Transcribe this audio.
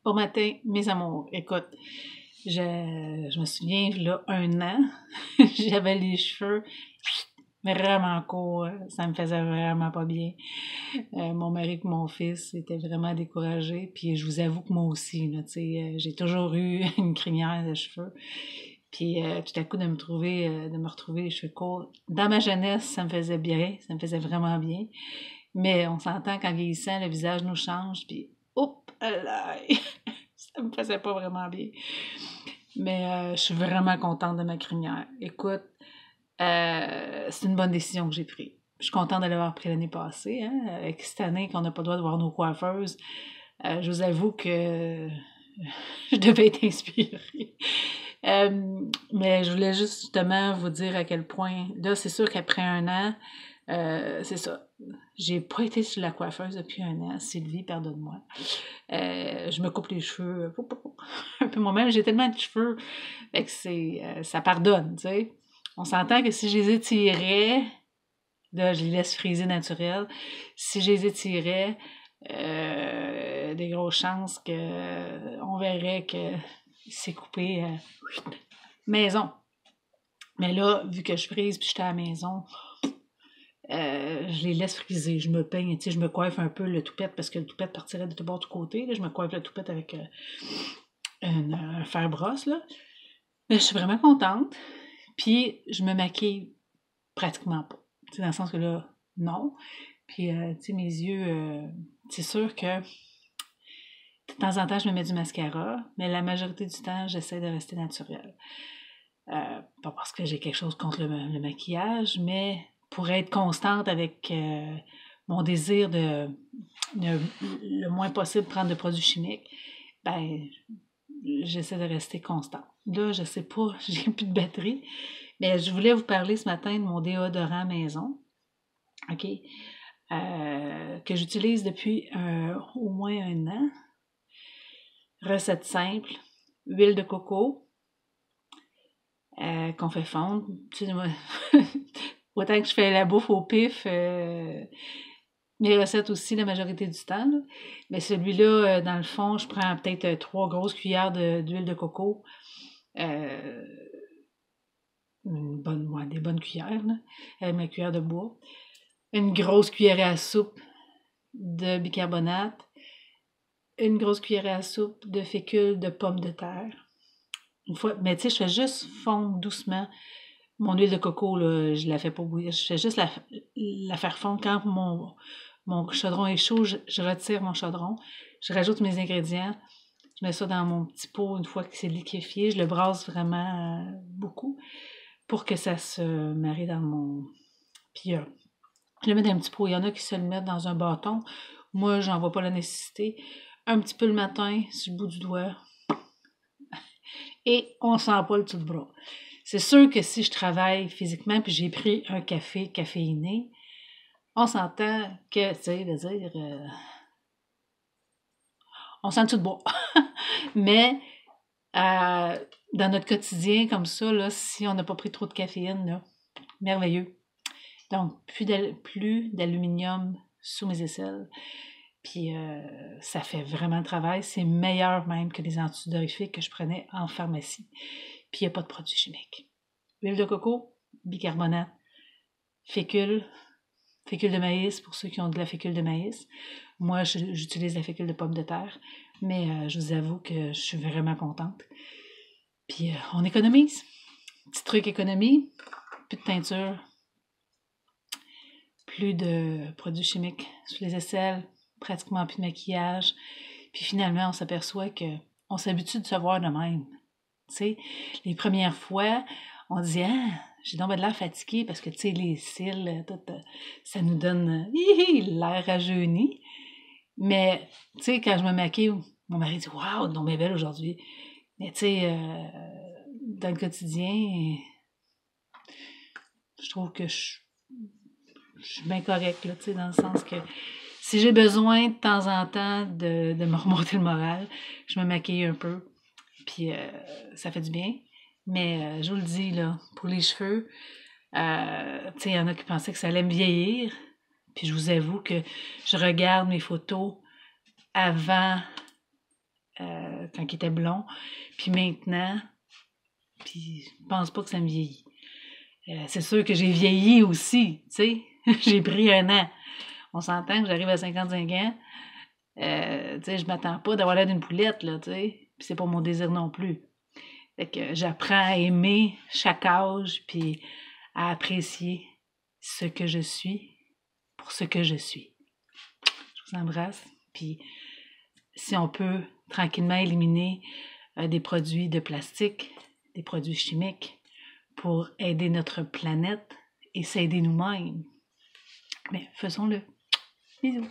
Bon matin, mes amours. Écoute, je me souviens, là, 1 an, j'avais les cheveux vraiment courts. Ça me faisait vraiment pas bien. Mon mari et mon fils étaient vraiment découragés. Puis je vous avoue que moi aussi, là, tu sais, j'ai toujours eu une crinière de cheveux. Puis tout à coup, de me retrouver les cheveux courts. Dans ma jeunesse, ça me faisait bien, ça me faisait vraiment bien. Mais on s'entend qu'en vieillissant, le visage nous change, puis oups, là, ça me faisait pas vraiment bien. Mais je suis vraiment contente de ma crinière. Écoute, c'est une bonne décision que j'ai prise. Je suis contente de l'avoir pris l'année passée, hein, avec cette année qu'on n'a pas le droit de voir nos coiffeuses. Je vous avoue que je devais être inspirée. Mais je voulais juste justement vous dire à quel point, là, c'est sûr qu'après 1 an, c'est ça. J'ai pas été sur la coiffeuse depuis 1 an. Sylvie, pardonne-moi. Je me coupe les cheveux un peu moi-même. J'ai tellement de cheveux fait que ça pardonne, tu sais. On s'entend que si je les étirais, là, je les laisse friser naturel. Si je les étirais, des grosses chances on verrait que c'est coupé maison. Mais là, vu que je frise puis j'étais à la maison, je les laisse friser. Je me peigne, tu sais, je me coiffe un peu le toupette parce que le toupette partirait de tout bord, de tout côté. Là. Je me coiffe le toupette avec un fer-brosse, là. Mais je suis vraiment contente. Puis, je me maquille pratiquement pas. Tu sais, dans le sens que là, non. Puis, tu sais, mes yeux, c'est sûr que de temps en temps, je me mets du mascara, mais la majorité du temps, j'essaie de rester naturelle. Pas parce que j'ai quelque chose contre le maquillage, mais pour être constante avec mon désir de le moins possible prendre de produits chimiques, ben j'essaie de rester constante. Là, je sais pas, j'ai plus de batterie, mais je voulais vous parler ce matin de mon déodorant maison, OK, que j'utilise depuis au moins 1 an. Recette simple, huile de coco, qu'on fait fondre. Tu sais, moi, autant que je fais la bouffe au pif, mes recettes aussi la majorité du temps. Là. Mais celui-là, dans le fond, je prends peut-être 3 grosses cuillères d'huile de coco. Des bonnes cuillères, là, avec ma cuillère de bois. Une grosse cuillère à soupe de bicarbonate. Une grosse cuillère à soupe de fécule de pommes de terre. Une fois, mais tu sais, je fais juste fondre doucement. Mon huile de coco, là, je la fais pas bouillir. Je fais juste la faire fondre. Quand mon chaudron est chaud, je retire mon chaudron. Je rajoute mes ingrédients. Je mets ça dans mon petit pot une fois que c'est liquéfié. Je le brasse vraiment beaucoup pour que ça se marie dans mon... Puis je le mets dans un petit pot. Il y en a qui se le mettent dans un bâton. Moi, j'en vois pas la nécessité. Un petit peu le matin, sur le bout du doigt. Et on sent pas le tout de bras. C'est sûr que si je travaille physiquement puis j'ai pris un café caféiné, on s'entend que, tu sais, de dire, on sent le tout de bois. Mais dans notre quotidien comme ça, là, si on n'a pas pris trop de caféine, là, merveilleux. Donc, plus d'aluminium sous mes aisselles. Puis, ça fait vraiment le travail. C'est meilleur même que les antidorifiques que je prenais en pharmacie. Puis, il n'y a pas de produits chimiques. Huile de coco, bicarbonate, fécule de maïs pour ceux qui ont de la fécule de maïs. Moi, j'utilise la fécule de pommes de terre. Mais je vous avoue que je suis vraiment contente. Puis, on économise. Petit truc économie, plus de teinture, plus de produits chimiques sur les aisselles, pratiquement plus de maquillage. Puis finalement, on s'aperçoit qu'on s'habitue de se voir de même. Tu sais, les premières fois, on dit « Ah, j'ai donc de l'air fatiguée parce que, tu sais, les cils, tout, ça nous donne l'air rajeuni. » Mais, tu sais, quand je me maquille, mon mari dit « Wow, donc bien belle aujourd'hui. » Mais, tu sais, dans le quotidien, je trouve que je suis bien correcte, là, tu sais, dans le sens que si j'ai besoin de temps en temps de me remonter le moral, je me maquille un peu, puis ça fait du bien. Mais je vous le dis, là, pour les cheveux, tu sais, il y en a qui pensaient que ça allait me vieillir, puis je vous avoue que je regarde mes photos avant quand il était blond. Puis maintenant, puis je pense pas que ça me vieillit. C'est sûr que j'ai vieilli aussi, tu sais. J'ai pris un an. On s'entend que j'arrive à 55 ans. Tu sais, je m'attends pas d'avoir l'air d'une poulette, là, tu sais. Puis c'est pas mon désir non plus. Fait que j'apprends à aimer chaque âge, puis à apprécier ce que je suis pour ce que je suis. Je vous embrasse. Puis si on peut tranquillement éliminer des produits de plastique, des produits chimiques pour aider notre planète et s'aider nous-mêmes, mais faisons-le. Bisous.